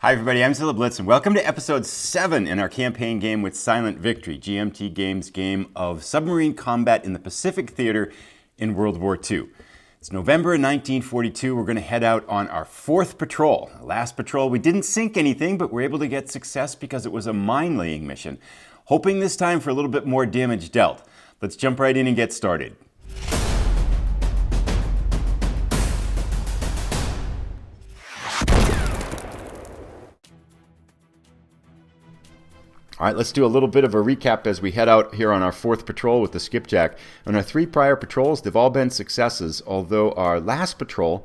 Hi everybody, I'm Zilla Blitz and welcome to episode 7 in our campaign game with Silent Victory, GMT Games' game of submarine combat in the Pacific Theater in World War II. It's November 1942, we're going to head out on our 4th patrol. Last patrol we didn't sink anything, but we're able to get success because it was a mine-laying mission. Hoping this time for a little bit more damage dealt. Let's jump right in and get started. All right, let's do a little bit of a recap as we head out here on our 4th patrol with the skipjack. On our 3 prior patrols, they've all been successes, although our last patrol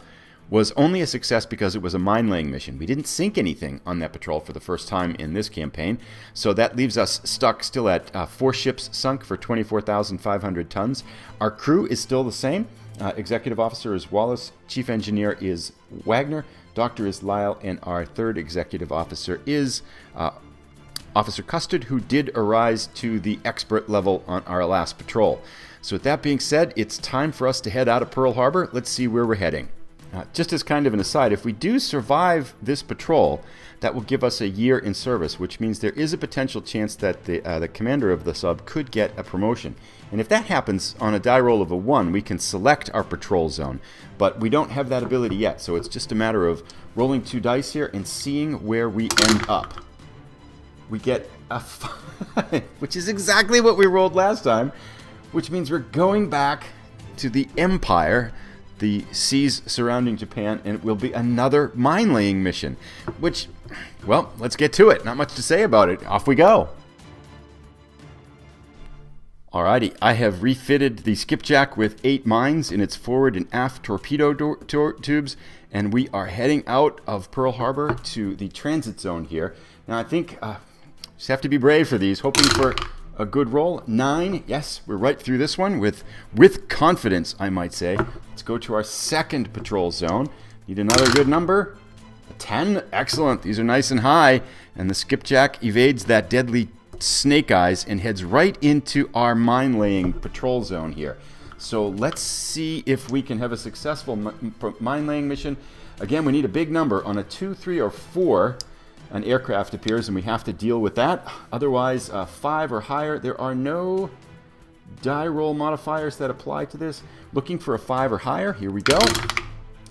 was only a success because it was a mine-laying mission. We didn't sink anything on that patrol for the first time in this campaign, so that leaves us stuck still at 4 ships sunk for 24,500 tons. Our crew is still the same. Executive officer is Wallace, chief engineer is Wagner, doctor is Lyle, and our 3rd executive officer is Officer Custard, who did arise to the expert level on our last patrol. So with that being said, it's time for us to head out of Pearl Harbor. Let's see where we're heading. Just as kind of an aside, if we do survive this patrol, that will give us a year in service, which means there is a potential chance that the commander of the sub could get a promotion. And if that happens on a die roll of a 1, we can select our patrol zone. But we don't have that ability yet, so it's just a matter of rolling 2 dice here and seeing where we end up. We get a 5, which is exactly what we rolled last time, which means we're going back to the Empire, the seas surrounding Japan, and it will be another mine-laying mission, which, well, let's get to it. Not much to say about it. Off we go. Alrighty, I have refitted the skipjack with 8 mines in its forward and aft torpedo tubes, and we are heading out of Pearl Harbor to the transit zone here. Now, I think just have to be brave for these, hoping for a good roll. 9, yes, we're right through this one with confidence, I might say. Let's go to our 2nd patrol zone. Need another good number. A 10, excellent. These are nice and high, and the skipjack evades that deadly snake eyes and heads right into our mine-laying patrol zone here. So let's see if we can have a successful mine-laying mission. Again, we need a big number. On a 2, 3, or 4, an aircraft appears and we have to deal with that. Otherwise, 5 or higher. There are no die roll modifiers that apply to this. Looking for a 5 or higher. Here we go.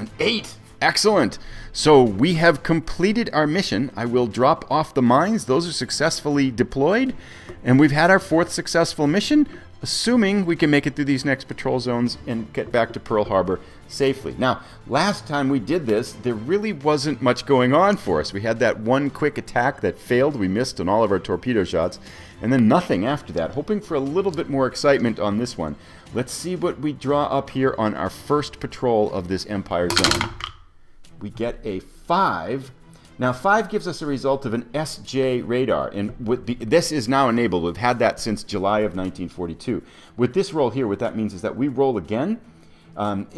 An 8. Excellent. So we have completed our mission. I will drop off the mines. Those are successfully deployed. And we've had our 4th successful mission, assuming we can make it through these next patrol zones and get back to Pearl Harbor safely. Now, last time we did this, there really wasn't much going on for us. We had that one quick attack that failed. We missed on all of our torpedo shots, and then nothing after that. Hoping for a little bit more excitement on this one. Let's see what we draw up here on our 1st patrol of this Empire zone. We get a 5. Now, 5 gives us a result of an SJ radar, and this is now enabled. We've had that since July of 1942. With this roll here, what that means is that we roll again, if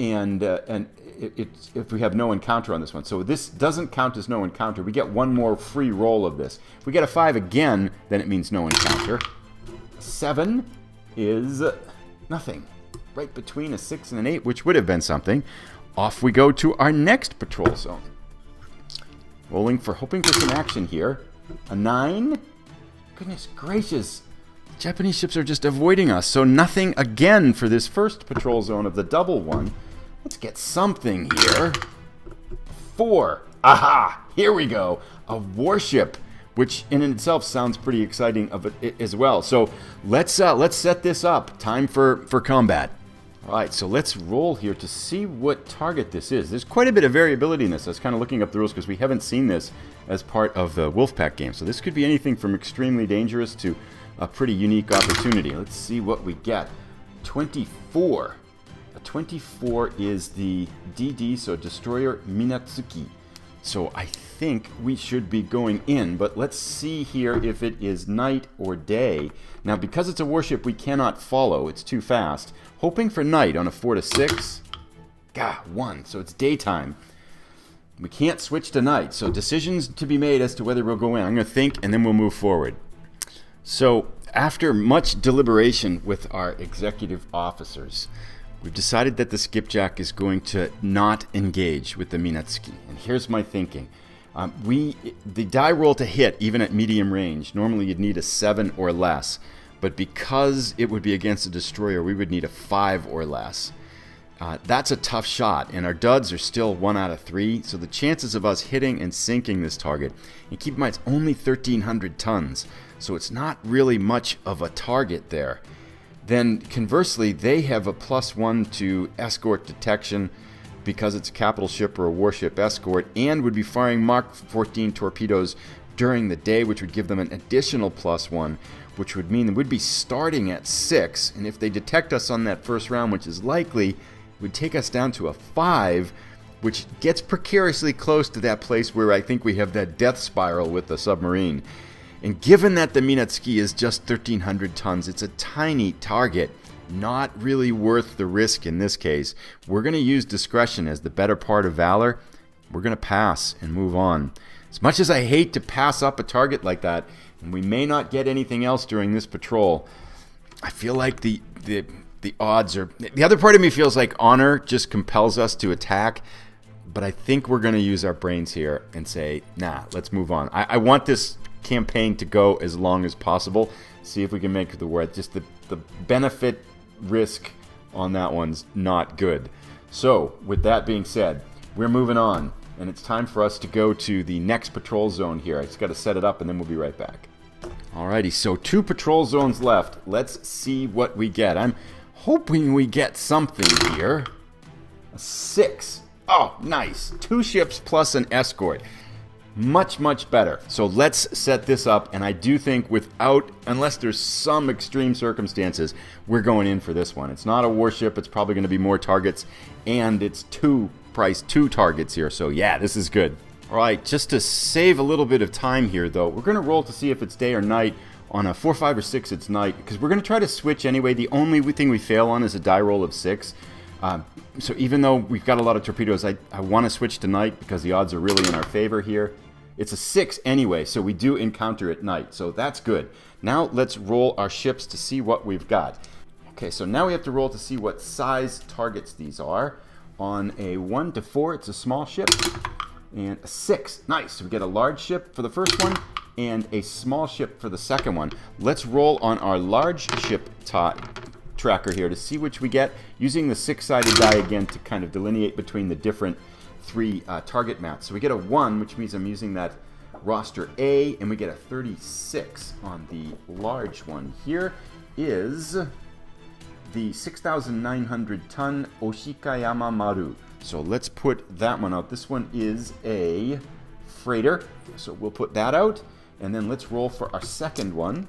we have no encounter on this one. So this doesn't count as no encounter. We get one more free roll of this. If we get a 5 again, then it means no encounter. 7 is nothing. Right between a 6 and an 8, which would have been something. Off we go to our next patrol zone. Hoping for some action here. A 9. Goodness gracious. The Japanese ships are just avoiding us. So nothing again for this 1st patrol zone of the double one. Let's get something here. 4. Aha! Here we go. A warship, which in itself sounds pretty exciting as well. So let's set this up. Time for combat. Alright, so let's roll here to see what target this is. There's quite a bit of variability in this. I was kind of looking up the rules because we haven't seen this as part of the Wolfpack game. So this could be anything from extremely dangerous to a pretty unique opportunity. Let's see what we get. 24. A 24 is the DD, so Destroyer Minatsuki. So I think we should be going in, but let's see here if it is night or day. Now, because it's a warship, we cannot follow. It's too fast. Hoping for night on a 4 to 6. 1. So it's daytime. We can't switch to night, so decisions to be made as to whether we'll go in. I'm going to think, and then we'll move forward. So after much deliberation with our executive officers, we've decided that the skipjack is going to not engage with the Minatsuki. And here's my thinking. The die roll to hit, even at medium range, normally you'd need a 7 or less. But because it would be against a destroyer, we would need a 5 or less. That's a tough shot, and our duds are still 1 out of 3, so the chances of us hitting and sinking this target, and keep in mind it's only 1,300 tons, so it's not really much of a target there. Then conversely, they have a +1 to escort detection because it's a capital ship or a warship escort, and would be firing Mark 14 torpedoes during the day, which would give them an additional +1, which would mean they would be starting at 6, and if they detect us on that first round, which is likely, it would take us down to a 5, which gets precariously close to that place where I think we have that death spiral with the submarine. And given that the Minatsuki is just 1,300 tons, it's a tiny target, not really worth the risk in this case. We're going to use discretion as the better part of valor. We're going to pass and move on. As much as I hate to pass up a target like that, and we may not get anything else during this patrol, I feel like the odds are... The other part of me feels like honor just compels us to attack, but I think we're going to use our brains here and say, nah, let's move on. I want this campaign to go as long as possible. See if we can make it the worth. Just the benefit risk on that one's not good. So with that being said, we're moving on, and it's time for us to go to the next patrol zone here. I just got to set it up and then we'll be right back. Alrighty, so 2 patrol zones left. Let's see what we get. I'm hoping we get something here. A 6. Oh, nice. 2 ships plus an escort. Much, much better. So let's set this up, and I do think unless there's some extreme circumstances, we're going in for this one. It's not a warship, it's probably going to be more targets, and it's 2 targets here, so yeah, this is good. Alright, just to save a little bit of time here though, we're going to roll to see if it's day or night. On a 4, 5, or 6, it's night, because we're going to try to switch anyway. The only thing we fail on is a die roll of 6. So even though we've got a lot of torpedoes, I want to switch to night because the odds are really in our favor here. It's a 6 anyway, so we do encounter at night, so that's good. Now let's roll our ships to see what we've got. Okay, so now we have to roll to see what size targets these are. On a 1 to 4, it's a small ship, and a 6. Nice, so we get a large ship for the first one, and a small ship for the second one. Let's roll on our large ship tracker here to see which we get, using the 6-sided die again to kind of delineate between the different 3 target maps. So we get a 1, which means I'm using that roster A, and we get a 36 on the large one. Here is the 6,900 ton Oshikayama Maru. So let's put that one out. This one is a freighter, so we'll put that out, and then let's roll for our second one.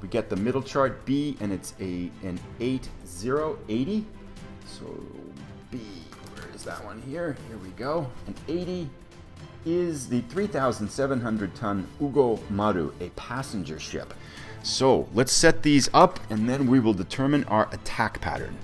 We get the middle chart B, and it's an 80. So B, where is that one here? Here we go. An 80 is the 3,700 ton Ugo Maru, a passenger ship. So let's set these up, and then we will determine our attack pattern.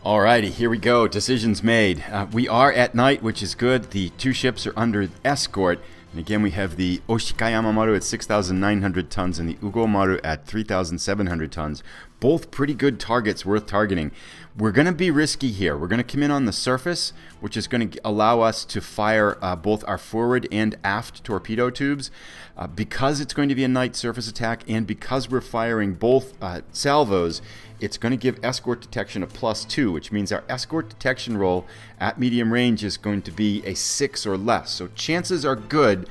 Alrighty, here we go. Decisions made. We are at night, which is good. The 2 ships are under escort. And again, we have the Oshikayama Maru at 6,900 tons and the Ugo Maru at 3,700 tons. Both pretty good targets worth targeting. We're going to be risky here. We're going to come in on the surface, which is going to allow us to fire both our forward and aft torpedo tubes. Because it's going to be a night surface attack, and because we're firing both salvos, it's going to give escort detection a +2, which means our escort detection roll at medium range is going to be a 6 or less. So chances are good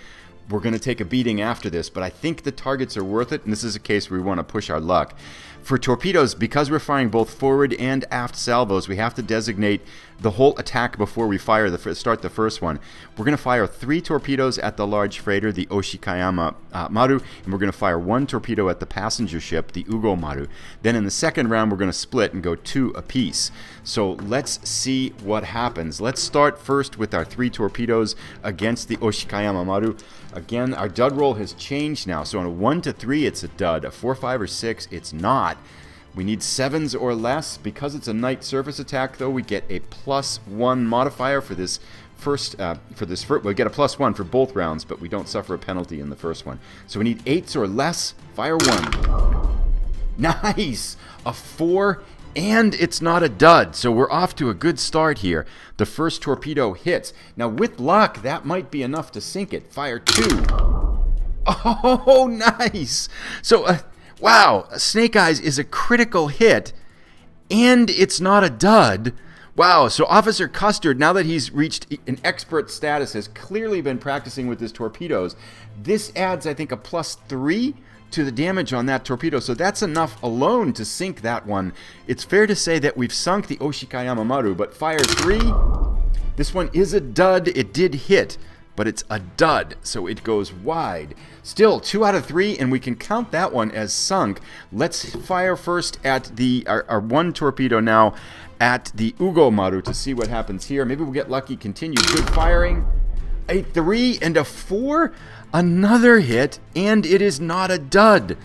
we're going to take a beating after this, but I think the targets are worth it, and this is a case where we want to push our luck. For torpedoes, because we're firing both forward and aft salvos, we have to designate the whole attack before we start the first one. We're going to fire 3 torpedoes at the large freighter, the Oshikayama Maru, and we're going to fire 1 torpedo at the passenger ship, the Ugo Maru. Then in the second round, we're going to split and go 2 apiece. So let's see what happens. Let's start first with our 3 torpedoes against the Oshikayama Maru. Again, our dud roll has changed now. So on a 1 to 3, it's a dud. A 4, 5, or 6, it's not. We need 7s or less. Because it's a night surface attack, though, we get a +1 modifier for this first. We get a +1 for both rounds, but we don't suffer a penalty in the first one. So we need 8s or less. Fire 1. Nice! A 4 And it's not a dud, so we're off to a good start here. The first torpedo hits. Now, with luck, that might be enough to sink it. Fire 2. Oh, nice! So, wow, Snake Eyes is a critical hit, and it's not a dud. Wow, so Officer Custard, now that he's reached an expert status, has clearly been practicing with his torpedoes. This adds, I think, a +3 to the damage on that torpedo, so that's enough alone to sink that one. It's fair to say that we've sunk the Oshikayama Maru, but fire 3, this one is a dud. It did hit, but it's a dud, so it goes wide. Still, 2 out of 3, and we can count that one as sunk. Let's fire first at our one torpedo now at the Ugo Maru to see what happens here. Maybe we'll get lucky. Continue. Good firing. A 3 and a 4. Another hit, and it is not a dud.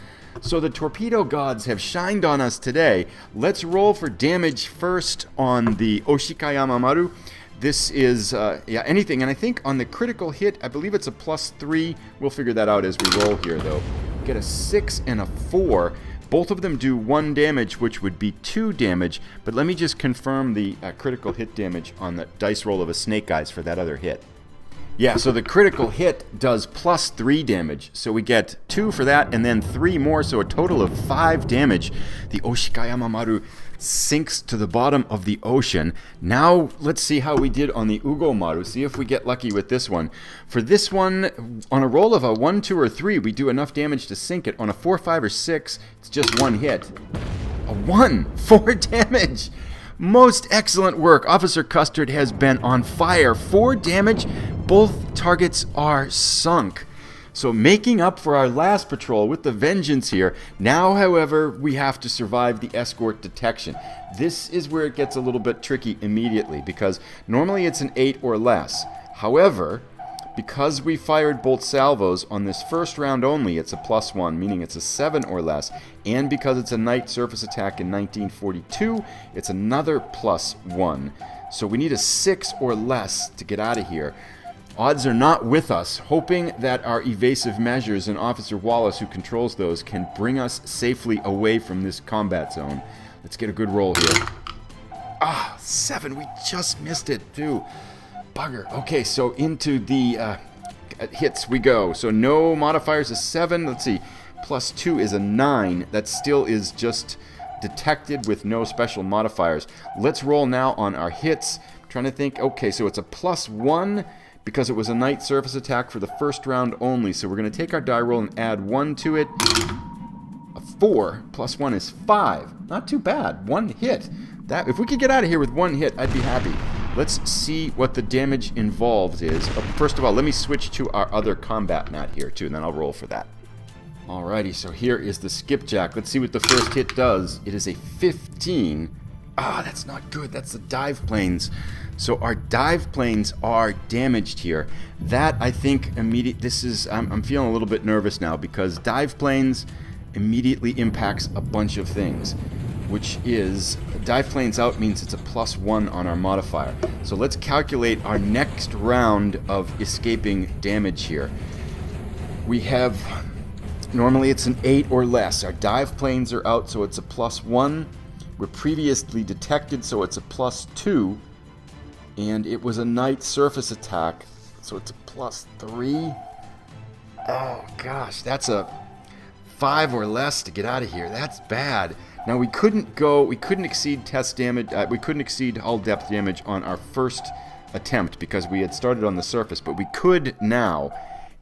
So the torpedo gods have shined on us today. Let's roll for damage first on the Oshikayama Maru. This is, anything. And I think on the critical hit, I believe it's a +3. We'll figure that out as we roll here, though. Get a 6 and a 4. Both of them do 1 damage, which would be 2 damage. But let me just confirm the critical hit damage on the dice roll of a Snake Eyes for that other hit. Yeah, so the critical hit does +3 damage. So we get 2 for that and then 3 more, so a total of 5 damage. The Oshikayama Maru sinks to the bottom of the ocean. Now let's see how we did on the Ugo Maru. See if we get lucky with this one. For this one, on a roll of a 1, 2, or 3, we do enough damage to sink it. On a 4, 5, or 6, it's just 1 hit. A 1, 4 damage. Most excellent work. Officer Custard has been on fire. 4 damage. Both targets are sunk. So making up for our last patrol with the vengeance here. Now, however, we have to survive the escort detection. This is where it gets a little bit tricky immediately because normally it's an 8 or less. However, because we fired both salvos on this first round only, it's a +1, meaning it's a 7 or less. And because it's a night surface attack in 1942, it's another +1. So we need a 6 or less to get out of here. Odds are not with us, hoping that our evasive measures and Officer Wallace, who controls those, can bring us safely away from this combat zone. Let's get a good roll here. 7. We just missed it, too. Bugger. Okay, so into the hits we go. So no modifiers, a 7. Let's see. +2 is a 9. That still is just detected with no special modifiers. Let's roll now on our hits. I'm trying to think. Okay, so it's a +1 because it was a night surface attack for the first round only. So we're going to take our die roll and add 1 to it. A 4 + 1 is 5. Not too bad. 1 hit. That, if we could get out of here with 1 hit, I'd be happy. Let's see what the damage involved is. First of all, let me switch to our other combat mat here, too, and then I'll roll for that. Alrighty, so here is the skipjack. Let's see what the first hit does. It is a 15. That's not good. That's the dive planes. So our dive planes are damaged here. That, I think, I'm feeling a little bit nervous now because dive planes immediately impacts a bunch of things, which is dive planes out means it's a +1 on our modifier. So let's calculate our next round of escaping damage here. We have, normally it's an 8 or less. Our dive planes are out, so it's a +1. We're previously detected, so it's a +2. And it was a night surface attack, so it's a +3. Oh gosh, that's a 5 or less to get out of here. That's bad. Now we couldn't exceed test damage, we couldn't exceed hull depth damage on our first attempt because we had started on the surface, but we could now.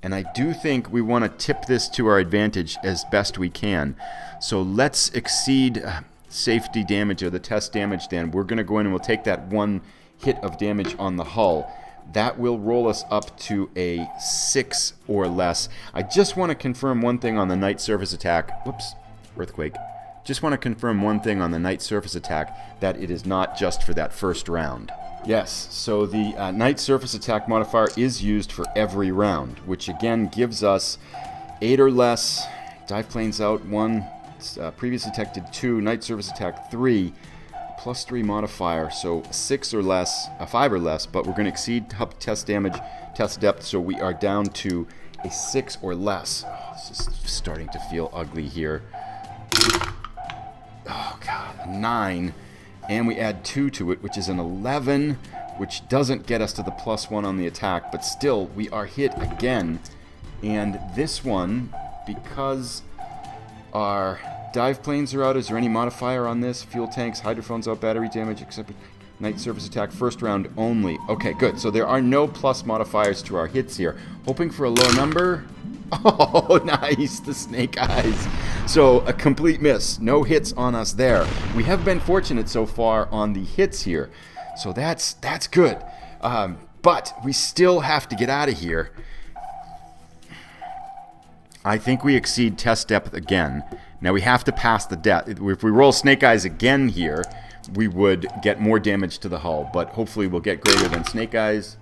And I do think we want to tip this to our advantage as best we can. So let's exceed safety damage or the test damage then. We're going to go in and we'll take that 1 hit of damage on the hull. That will roll us up to a 6 or less. I just want to confirm one thing on the night surface attack. Whoops, earthquake. Just want to confirm one thing on the night surface attack, that it is not just for that first round. Yes, so the night surface attack modifier is used for every round, which again gives us 8 or less, dive planes out 1, previously detected 2, night surface attack 3, +3 modifier, so 6 or less, 5 or less, but we're going to exceed test damage, test depth, so we are down to a 6 or less. Oh, this is starting to feel ugly here. Oh god, 9. And we add 2 to it, which is an 11, which doesn't get us to the +1 on the attack. But still, we are hit again. And this one, because our dive planes are out, is there any modifier on this? Fuel tanks, hydrophones out, battery damage, except night surface attack, first round only. Okay, good. So there are no plus modifiers to our hits here. Hoping for a low number. Oh, nice, the snake eyes. So a complete miss. No hits on us there. We have been fortunate so far on the hits here. So that's good. But we still have to get out of here. I think we exceed test depth again. Now we have to pass the depth. If we roll snake eyes again here, we would get more damage to the hull. But hopefully we'll get greater than snake eyes.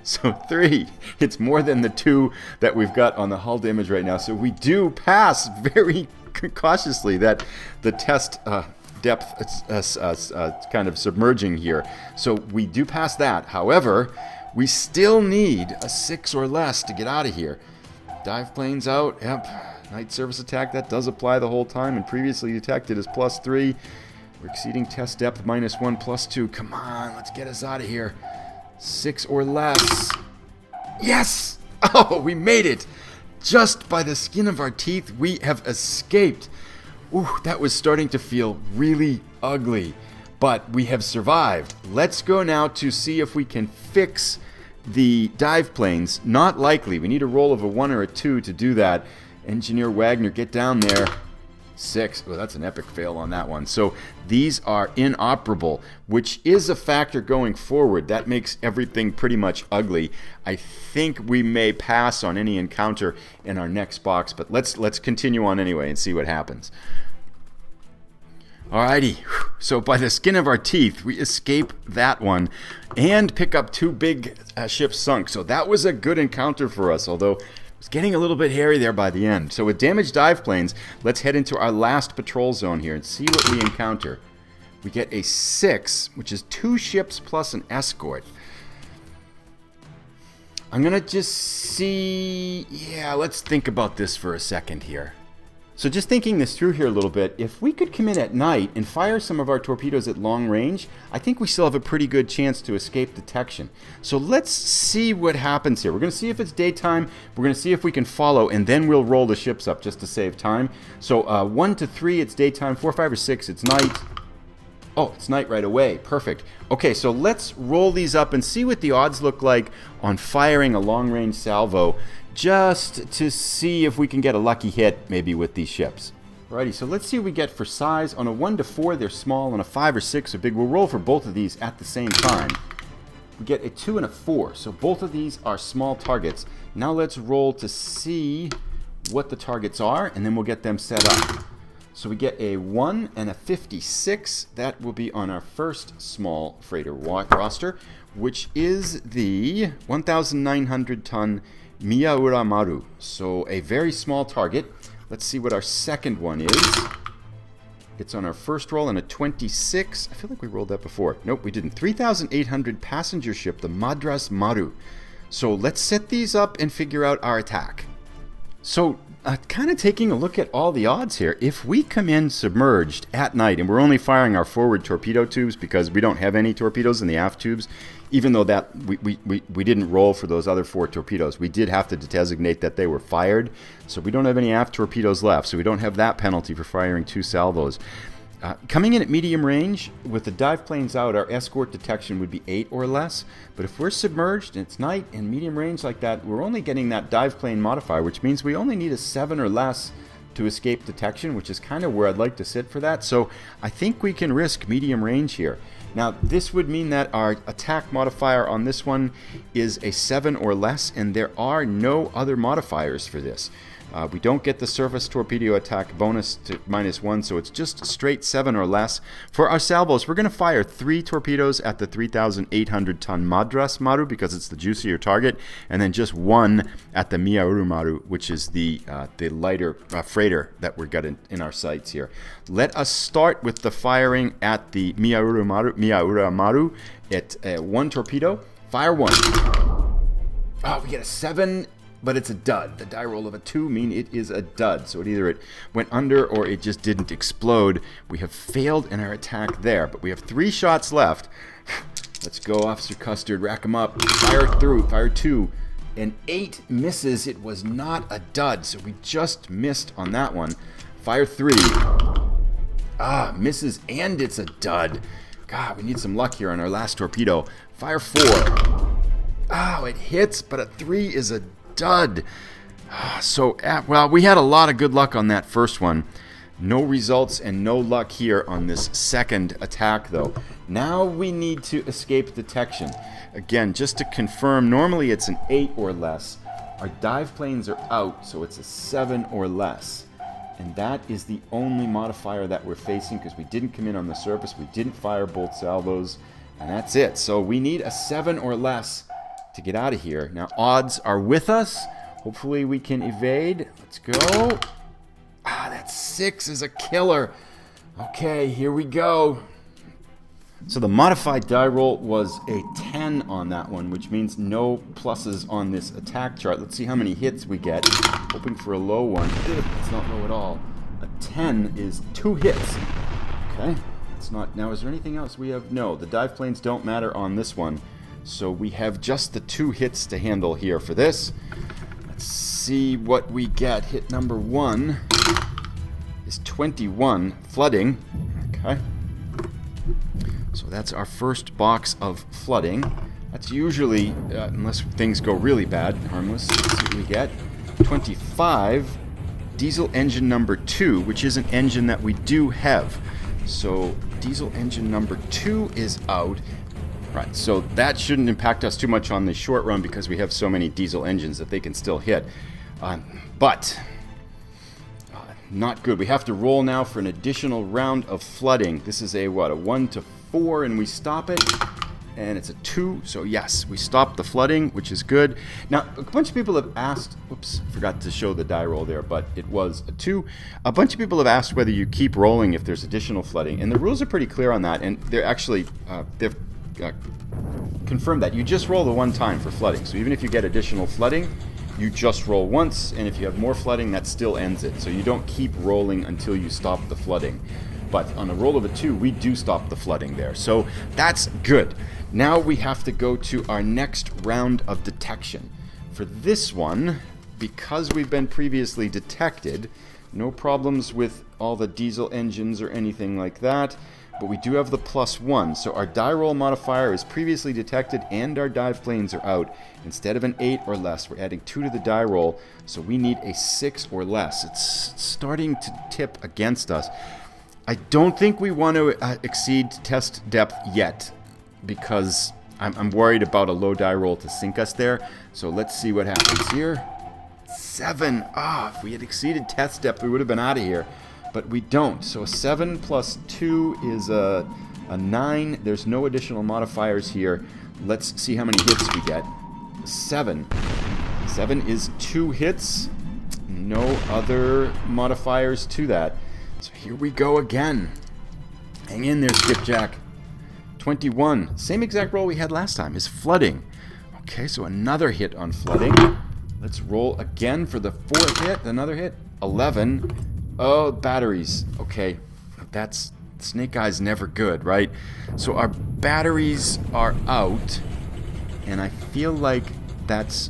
So 3. It's more than the 2 that we've got on the hull damage right now. So we do pass very cautiously that the test depth kind of submerging here. So we do pass that. However, we still need a 6 or less to get out of here. Dive planes out. Yep. Night surface attack. That does apply the whole time. And previously detected is +3. We're exceeding test depth -1, +2. Come on. Let's get us out of here. 6 or less. Yes! Oh, we made it. Just by the skin of our teeth, we have escaped. Ooh, that was starting to feel really ugly. But we have survived. Let's go now to see if we can fix the dive planes. Not likely. We need a roll of a 1 or a 2 to do that. Engineer Wagner, get down there. 6. Oh, that's an epic fail on that one. So these are inoperable, which is a factor going forward. That makes everything pretty much ugly. I think we may pass on any encounter in our next box, but let's continue on anyway and see what happens. Alrighty, so by the skin of our teeth, we escape that one and pick up 2 big ships sunk. So that was a good encounter for us, although it was getting a little bit hairy there by the end. So with damaged dive planes, let's head into our last patrol zone here and see what we encounter. We get a 6, which is 2 ships plus an escort. I'm going to just see... Yeah, let's think about this for a second here. So just thinking this through here a little bit, if we could come in at night and fire some of our torpedoes at long range, I think we still have a pretty good chance to escape detection. So let's see what happens here. We're going to see if it's daytime, we're going to see if we can follow, and then we'll roll the ships up just to save time. So 1 to 3, it's daytime. 4, 5, or 6, it's night. Oh, it's night right away. Perfect. Okay, so let's roll these up and see what the odds look like on firing a long-range salvo, just to see if we can get a lucky hit maybe with these ships. Alrighty, so let's see what we get for size. On a 1 to 4, they're small. On a 5 or 6, they're big. We'll roll for both of these at the same time. We get a 2 and a 4, so both of these are small targets. Now let's roll to see what the targets are, and then we'll get them set up. So we get a 1 and a 56. That will be on our first small freighter roster, which is the 1,900-ton Miyaura Maru. So a very small target. Let's see what our second one is. It's on our first roll and a 26. I feel like we rolled that before. Nope, we didn't. 3,800 passenger ship, the Madras Maru. So let's set these up and figure out our attack. So kind of taking a look at all the odds here. If we come in submerged at night, and we're only firing our forward torpedo tubes because we don't have any torpedoes in the aft tubes, even though that we didn't roll for those other 4 torpedoes. We did have to designate that they were fired, so we don't have any aft torpedoes left, so we don't have that penalty for firing 2 salvos. Coming in at medium range, with the dive planes out, our escort detection would be 8 or less. But if we're submerged and it's night and medium range like that, we're only getting that dive plane modifier, which means we only need a 7 or less to escape detection, which is kind of where I'd like to sit for that. So I think we can risk medium range here. Now, this would mean that our attack modifier on this one is a 7 or less, and there are no other modifiers for this. We don't get the surface torpedo attack bonus to -1, so it's just straight 7 or less. For our salvos, we're going to fire 3 torpedoes at the 3,800-ton Madras Maru because it's the juicier target, and then just 1 at the Miyaura Maru, which is the lighter freighter that we've got in our sights here. Let us start with the firing at the Miyaura Maru at 1 torpedo. Fire 1. Oh, we get a 7 but it's a dud. The die roll of a 2 mean it is a dud. So it went under or it just didn't explode. We have failed in our attack there, but we have 3 shots left. Let's go, Officer Custard. Rack them up. Fire through. Fire 2. And 8 misses. It was not a dud, so we just missed on that one. Fire 3. Misses, and it's a dud. God, we need some luck here on our last torpedo. Fire 4. It hits, but a 3 is a dud. Well, we had a lot of good luck on that first one. No results and no luck here on this second attack, though. Now we need to escape detection. Again, just to confirm, normally it's an 8 or less. Our dive planes are out, so it's a 7 or less. And that is the only modifier that we're facing because we didn't come in on the surface, we didn't fire bolt salvos, and that's it. So we need a 7 or less to get out of here. Now, odds are with us. Hopefully we can evade. Let's go. That 6 is a killer. Okay, here we go. So the modified die roll was a 10 on that one, which means no pluses on this attack chart. Let's see how many hits we get. Hoping for a low one. It's not low at all. A 10 is 2 hits. Okay. It's not. Now, is there anything else we have? No, the dive planes don't matter on this one. So we have just the 2 hits to handle here for this. Let's see what we get. Hit number 1 is 21. Flooding. Okay. So that's our first box of flooding. That's usually, unless things go really bad, harmless. Let's see what we get. 25. Diesel engine number 2, which is an engine that we do have. So diesel engine number 2 is out. Right, so that shouldn't impact us too much on the short run because we have so many diesel engines that they can still hit. But not good. We have to roll now for an additional round of flooding. This is a 1 to 4, and we stop it. And it's a 2, so yes, we stopped the flooding, which is good. Now, a bunch of people have asked, oops, forgot to show the die roll there, but it was a 2. A bunch of people have asked whether you keep rolling if there's additional flooding, and the rules are pretty clear on that, and they're actually, they've confirmed that. You just roll the one time for flooding, so even if you get additional flooding, you just roll once, and if you have more flooding, that still ends it. So you don't keep rolling until you stop the flooding. But on a roll of a 2, we do stop the flooding there. So that's good. Now we have to go to our next round of detection. For this one, because we've been previously detected, no problems with all the diesel engines or anything like that, but we do have the +1. So our die roll modifier is previously detected and our dive planes are out. Instead of an 8 or less, we're adding 2 to the die roll, so we need a 6 or less. It's starting to tip against us. I don't think we want to exceed test depth yet, because I'm worried about a low die roll to sink us there. So let's see what happens here. 7. If we had exceeded test depth, we would have been out of here. But we don't. So a 7 plus 2 is a 9. There's no additional modifiers here. Let's see how many hits we get. 7. 7 is 2 hits. No other modifiers to that. So here we go again. Hang in there, Skipjack. 21. Same exact roll we had last time is flooding. Okay, so another hit on flooding. Let's roll again for the 4th hit. Another hit. 11. Oh, batteries. Okay, that's Snake Eye's never good, right? So our batteries are out, and I feel like that's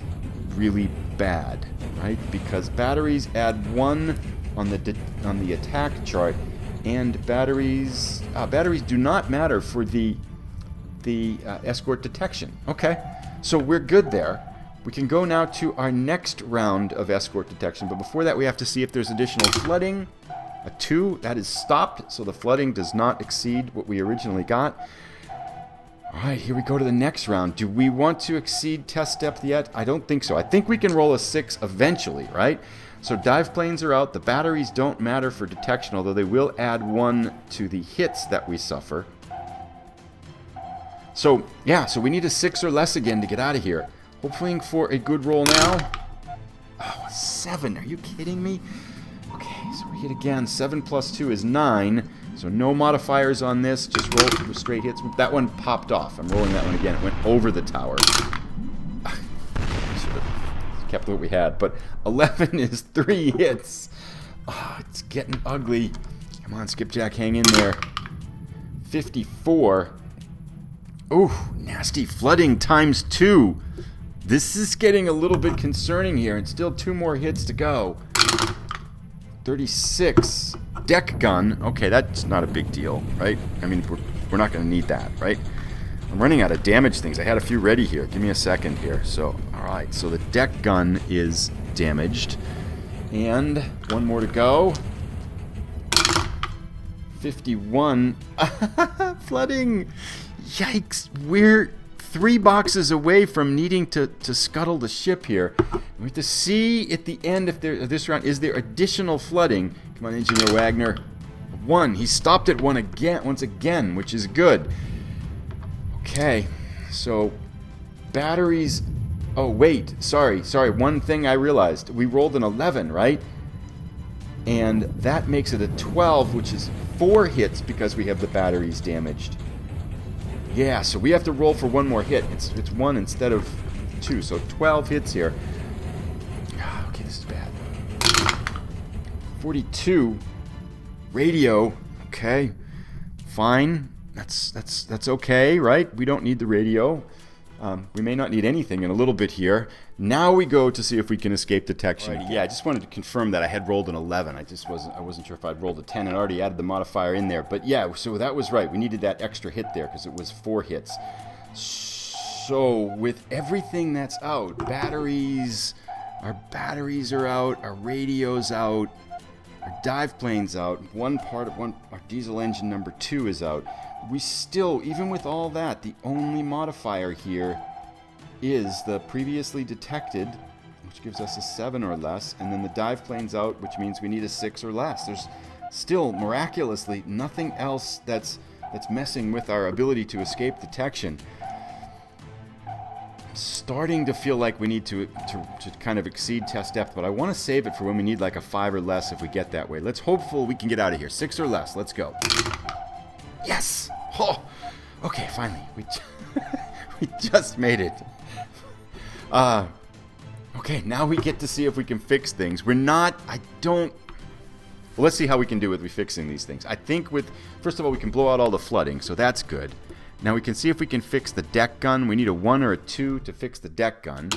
really bad, right? Because batteries add 1 on the attack chart, and batteries do not matter for the escort detection. Okay, so we're good there. We can go now to our next round of escort detection, but before that we have to see if there's additional flooding. A 2, that is stopped, so the flooding does not exceed what we originally got. Alright, here we go to the next round. Do we want to exceed test depth yet? I don't think so. I think we can roll a 6 eventually, right? So dive planes are out. The batteries don't matter for detection, although they will add 1 to the hits that we suffer. So, yeah, so we need a 6 or less again to get out of here. Hoping for a good roll now. Oh, a 7. Are you kidding me? Okay, so we hit again. 7 plus 2 is 9. So no modifiers on this. Just roll for straight hits. That one popped off. I'm rolling that one again. It went over the tower. kept what we had. But 11 is 3 hits. Oh, it's getting ugly. Come on, Skipjack, hang in there. 54. Ooh, nasty flooding times 2. This is getting a little bit concerning here, and still 2 more hits to go. 36. Deck gun. Okay, that's not a big deal, right? I mean, we're not going to need that, right? I'm running out of damage things. I had a few ready here. Give me a second here. So, all right. So the deck gun is damaged. And 1 more to go. 51. Flooding. Yikes. We're 3 boxes away from needing to scuttle the ship here. We have to see at the end if this round, is there additional flooding? Come on, Engineer Wagner. 1. He stopped at 1 again, once again, which is good. Okay, so batteries. Oh, wait. Sorry. One thing I realized. We rolled an 11, right? And that makes it a 12, which is 4 hits because we have the batteries damaged. Yeah, so we have to roll for 1 more hit. It's 1 instead of 2, so 12 hits here. Okay, this is bad. 42. Radio. Okay. Fine. That's okay, right? We don't need the radio. We may not need anything in a little bit here. Now we go to see if we can escape detection. Right. Yeah, I just wanted to confirm that I had rolled an 11. I wasn't sure if I'd rolled a 10 and already added the modifier in there. But yeah, so that was right. We needed that extra hit there because it was 4 hits. So with everything that's out, our batteries are out, our radio's out, our dive plane's out, our diesel engine number 2 is out. We still, even with all that, the only modifier here is the previously detected, which gives us a 7 or less, and then the dive plane's out, which means we need a 6 or less. There's still, miraculously, nothing else that's messing with our ability to escape detection. Starting to feel like we need to kind of exceed test depth, but I want to save it for when we need like a 5 or less if we get that way. Let's hopefully we can get out of here. 6 or less. Let's go. Yes! Oh! Okay, finally. We just made it. Okay, now we get to see if we can fix things. Well, let's see how we can do with fixing these things. I think first of all, we can blow out all the flooding, so that's good. Now we can see if we can fix the deck gun. We need a 1 or a 2 to fix the deck gun.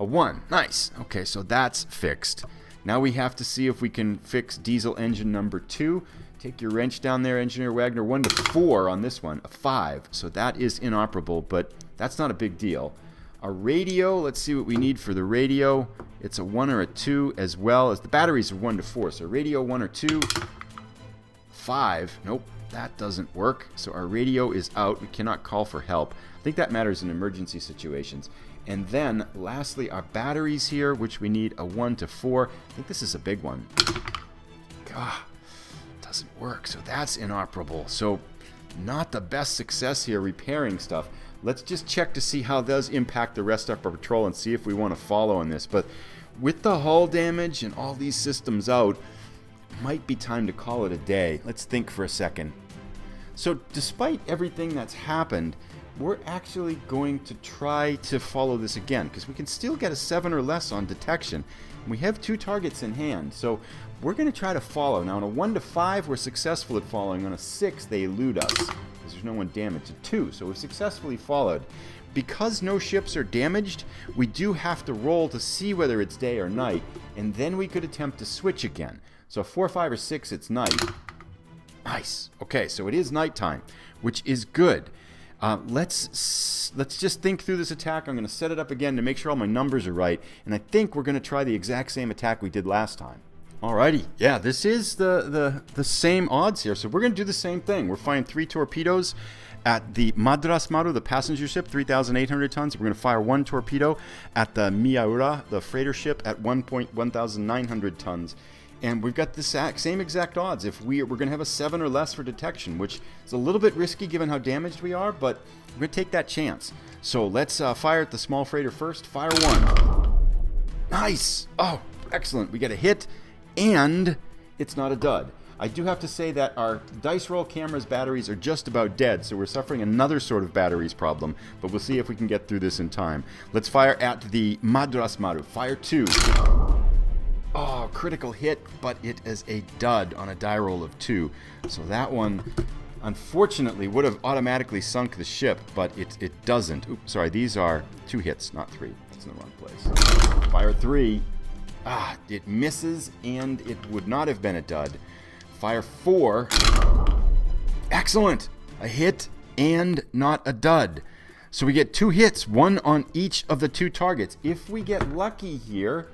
A 1. Nice. Okay, so that's fixed. Now we have to see if we can fix diesel engine number 2. Take your wrench down there, Engineer Wagner. 1 to 4 on this one. A 5. So that is inoperable, but that's not a big deal. Our radio, let's see what we need for the radio. It's a 1 or a 2, as well as the batteries are 1 to 4. So radio 1 or 2. 5. Nope, that doesn't work. So our radio is out. We cannot call for help. I think that matters in emergency situations. And then, lastly, our batteries here, which we need a 1 to 4. I think this is a big one. God, doesn't work. So that's inoperable. So not the best success here repairing stuff. Let's just check to see how those impact the rest of our patrol and see if we want to follow in this. But with the hull damage and all these systems out, it might be time to call it a day. Let's think for a second. So despite everything that's happened, we're actually going to try to follow this again, because we can still get a 7 or less on detection. We have 2 targets in hand, so we're going to try to follow. Now on a 1 to 5, we're successful at following. On a 6, they elude us, because there's no one damaged. A 2, so we've successfully followed. Because no ships are damaged, we do have to roll to see whether it's day or night, and then we could attempt to switch again. So 4, 5, or 6, it's night. Nice. Okay, so it is nighttime, which is good. Let's just think through this attack. I'm going to set it up again to make sure all my numbers are right, and I think we're going to try the exact same attack we did last time. Alrighty, yeah, this is the same odds here, so we're going to do the same thing. We're firing 3 torpedoes at the Madras Maru, the passenger ship, 3,800 tons. We're going to fire 1 torpedo at the Miyaura, the freighter ship, at 1,900 tons. And we've got the same exact odds if we're going to have a 7 or less for detection, which is a little bit risky given how damaged we are, but we're going to take that chance. So let's fire at the small freighter first. Fire 1. Nice! Oh, excellent. We get a hit, and it's not a dud. I do have to say that our dice roll camera's batteries are just about dead, so we're suffering another sort of batteries problem, but we'll see if we can get through this in time. Let's fire at the Madras Maru. Fire 2. Oh, critical hit, but it is a dud on a die roll of 2. So that one, unfortunately, would have automatically sunk the ship, but it doesn't. Oops, sorry, these are 2 hits, not 3. That's in the wrong place. Fire 3. Ah, it misses, and it would not have been a dud. Fire 4. Excellent! A hit and not a dud. So we get 2 hits, 1 on each of the 2 targets. If we get lucky here,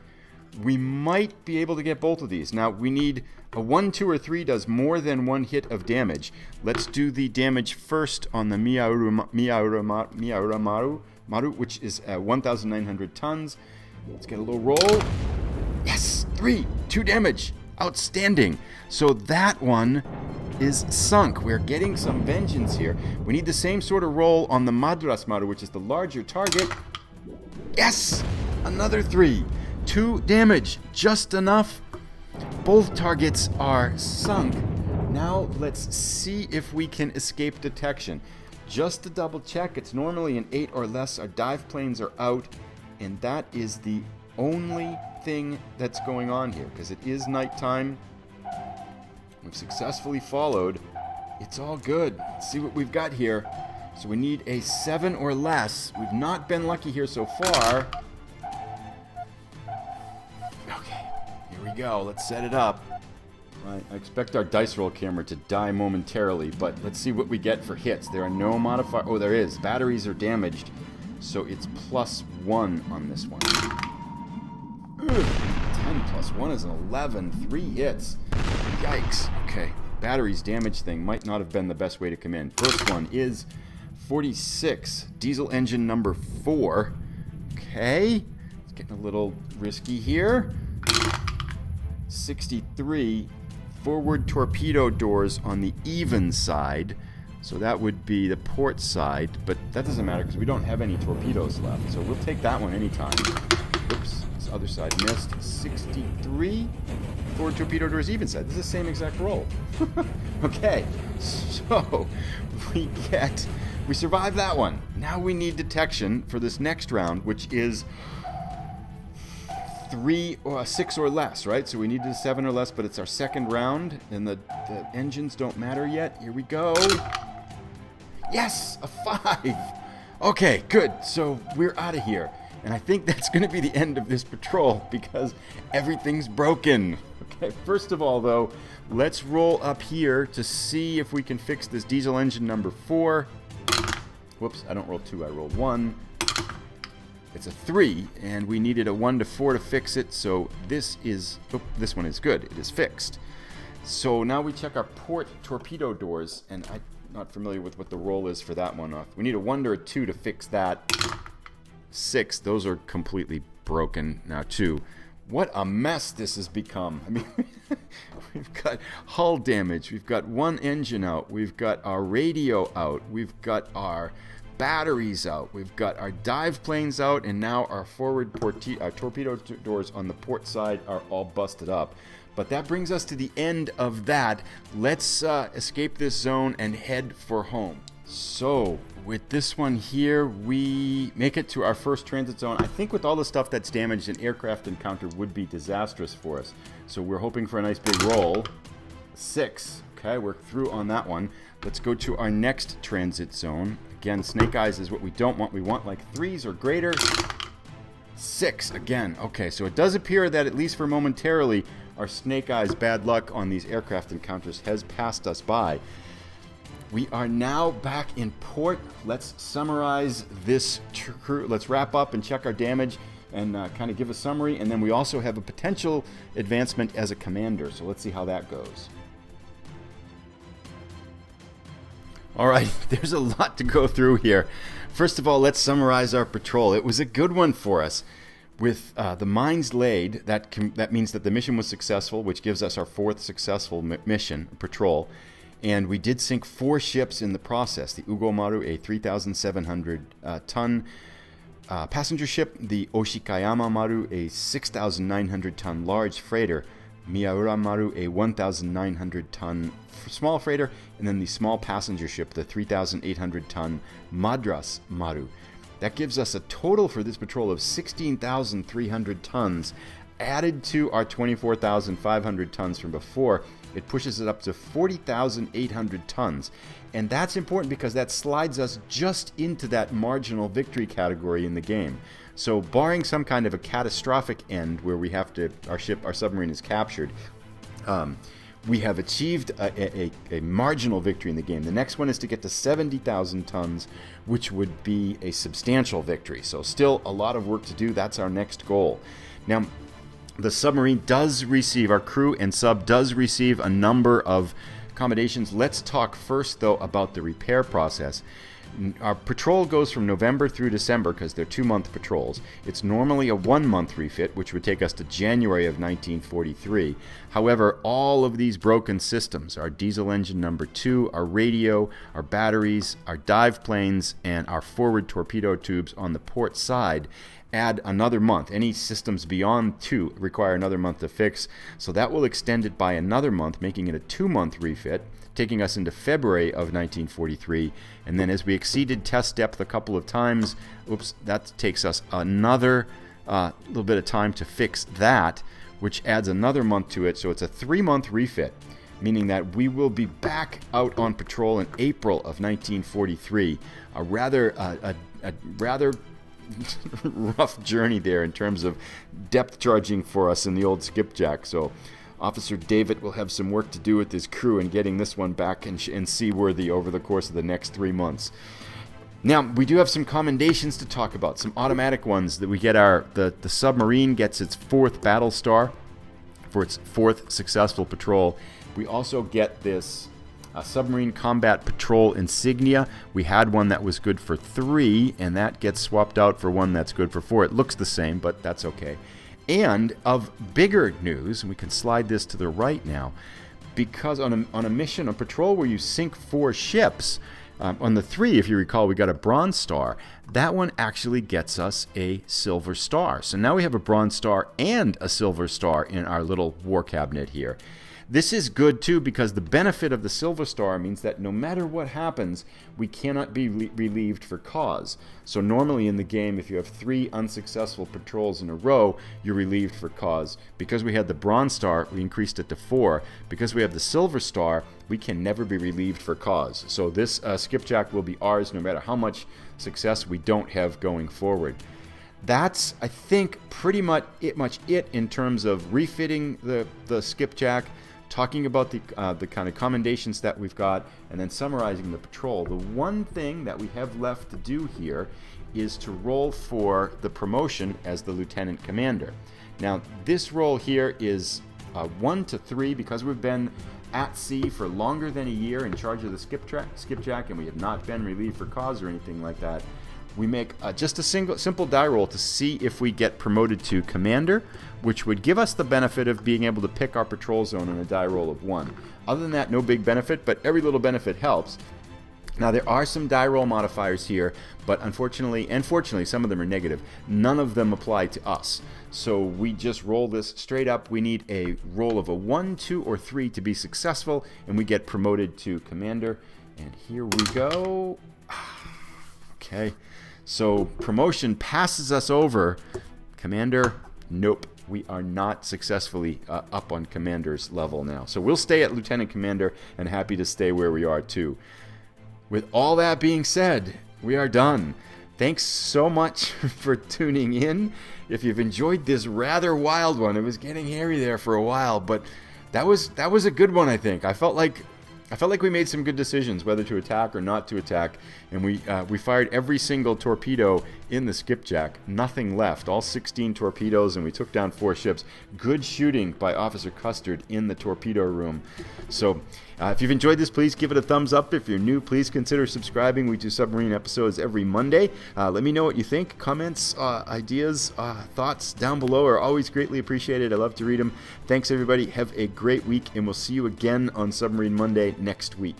we might be able to get both of these. Now, we need a 1, 2, or 3 does more than 1 hit of damage. Let's do the damage first on the Maru, which is 1,900 tons. Let's get a little roll. Yes! 3! 2 damage! Outstanding! So that one is sunk. We're getting some vengeance here. We need the same sort of roll on the Madras Maru, which is the larger target. Yes! Another 3. 2 damage. Just enough. Both targets are sunk. Now let's see if we can escape detection. Just to double check, it's normally an 8 or less. Our dive planes are out, and that is the only thing that's going on here, because it is nighttime. We've successfully followed. It's all good. Let's see what we've got here. So we need a 7 or less. We've not been lucky here so far. Okay, here we go. Let's set it up. I expect our dice roll camera to die momentarily, but let's see what we get for hits. There are no modifiers. Oh, there is. Batteries are damaged, so it's +1 on this one. 10 plus 1 is an 11. 3 hits. Yikes. Okay. Batteries damage thing might not have been the best way to come in. First one is 46. Diesel engine number 4. Okay. It's getting a little risky here. 63. Forward torpedo doors on the even side. So that would be the port side, but that doesn't matter because we don't have any torpedoes left. So we'll take that one anytime. Oops. Other side missed. 63. Forward torpedo doors even side. This is the same exact roll. Okay, so we survived that one. Now we need detection for this next round, which is 6 or less, right? So we needed a 7 or less, but it's our second round, and the engines don't matter yet. Here we go. Yes, a 5. Okay, good. So we're out of here. And I think that's going to be the end of this patrol because everything's broken. Okay, first of all, though, let's roll up here to see if we can fix this diesel engine number 4. Whoops, I don't roll 2, I roll 1. It's a 3, and we needed a 1 to 4 to fix it, so this one is good. It is fixed. So now we check our port torpedo doors, and I'm not familiar with what the roll is for that one. We need a 1 or a 2 to fix that. 6, those are completely broken now too. What a mess this has become. I mean, we've got hull damage, we've got 1 engine out, we've got our radio out, we've got our batteries out, we've got our dive planes out, and now our forward torpedo doors on the port side are all busted up. But that brings us to the end of that. Let's escape this zone and head for home. So, with this one here, we make it to our first transit zone. I think with all the stuff that's damaged, an aircraft encounter would be disastrous for us. So we're hoping for a nice big roll. 6. Okay, we're through on that one. Let's go to our next transit zone. Again, snake eyes is what we don't want. We want like 3s or greater. 6 again. Okay, so it does appear that at least for momentarily, our snake eyes bad luck on these aircraft encounters has passed us by. We are now back in port. Let's summarize this crew. Let's wrap up and check our damage and kind of give a summary. And then we also have a potential advancement as a commander. So let's see how that goes. All right, there's a lot to go through here. First of all, let's summarize our patrol. It was a good one for us. With the mines laid, that means that the mission was successful, which gives us our 4th successful mission, patrol. And we did sink 4 ships in the process. The Ugo Maru, a 3,700-ton passenger ship. The Oshikayama Maru, a 6,900-ton large freighter. Miyaura Maru, a 1,900-ton small freighter, and then the small passenger ship, the 3,800-ton Madras Maru. That gives us a total for this patrol of 16,300 tons. Added to our 24,500 tons from before, it pushes it up to 40,800 tons. And that's important because that slides us just into that marginal victory category in the game. So barring some kind of a catastrophic end where we have to, our submarine is captured, we have achieved a marginal victory in the game. The next one is to get to 70,000 tons, which would be a substantial victory. So still a lot of work to do. That's our next goal. Now, the submarine does receive, our crew and sub does receive a number of accommodations. Let's talk first, though, about the repair process. Our patrol goes from November through December because they're 2-month patrols. It's normally a 1-month refit, which would take us to January of 1943. However, all of these broken systems, our diesel engine number 2, our radio, our batteries, our dive planes, and our forward torpedo tubes on the port side, add another month. Any systems beyond 2 require another month to fix, so that will extend it by another month, making it a 2-month refit, taking us into February of 1943. And then as we exceeded test depth a couple of times, that takes us another little bit of time to fix that, which adds another month to it. So it's a 3-month refit, meaning that we will be back out on patrol in April of 1943. A rather rough journey there in terms of depth charging for us in the old skipjack. So Officer David will have some work to do with his crew in getting this one back and seaworthy over the course of the next 3 months. Now, we do have some commendations to talk about, some automatic ones that we get. The submarine gets its 4th battle star for its 4th successful patrol. We also get this submarine combat patrol insignia. We had one that was good for 3, and that gets swapped out for one that's good for 4. It looks the same, but that's okay. And of bigger news, and we can slide this to the right now, because on a mission, a patrol where you sink 4 ships, on the 3, if you recall, we got a bronze star. That one actually gets us a silver star. So now we have a bronze star and a silver star in our little war cabinet here. This is good, too, because the benefit of the Silver Star means that no matter what happens, we cannot be relieved for cause. So normally in the game, if you have 3 unsuccessful patrols in a row, you're relieved for cause. Because we had the Bronze Star, we increased it to 4. Because we have the Silver Star, we can never be relieved for cause. So this skipjack will be ours no matter how much success we don't have going forward. That's, I think, pretty much it in terms of refitting the skipjack, talking about the kind of commendations that we've got, and then summarizing the patrol. The one thing that we have left to do here is to roll for the promotion as the lieutenant commander. Now, this role here is 1 to 3 because we've been at sea for longer than a year in charge of the skipjack, and we have not been relieved for cause or anything like that. We make just a simple die roll to see if we get promoted to commander, which would give us the benefit of being able to pick our patrol zone on a die roll of 1. Other than that, no big benefit, but every little benefit helps. Now, there are some die roll modifiers here, but unfortunately, and fortunately, some of them are negative. None of them apply to us. So we just roll this straight up. We need a roll of a 1, 2, or 3 to be successful, and we get promoted to commander. And here we go. Okay. So promotion passes us over. Commander, nope. We are not successfully up on commander's level now. So we'll stay at lieutenant commander and happy to stay where we are too. With all that being said, we are done. Thanks so much for tuning in. If you've enjoyed this rather wild one, it was getting hairy there for a while, but that was a good one, I think. I felt like we made some good decisions whether to attack or not to attack, and we fired every single torpedo in the skipjack. Nothing left, all 16 torpedoes, and we took down 4 ships. Good shooting by Officer Custard in the torpedo room. So if you've enjoyed this, please give it a thumbs up. If you're new, please consider subscribing. We do submarine episodes every Monday. Let me know what you think. Comments, ideas, thoughts down below are always greatly appreciated. I love to read them. Thanks, everybody. Have a great week, and we'll see you again on Submarine Monday next week.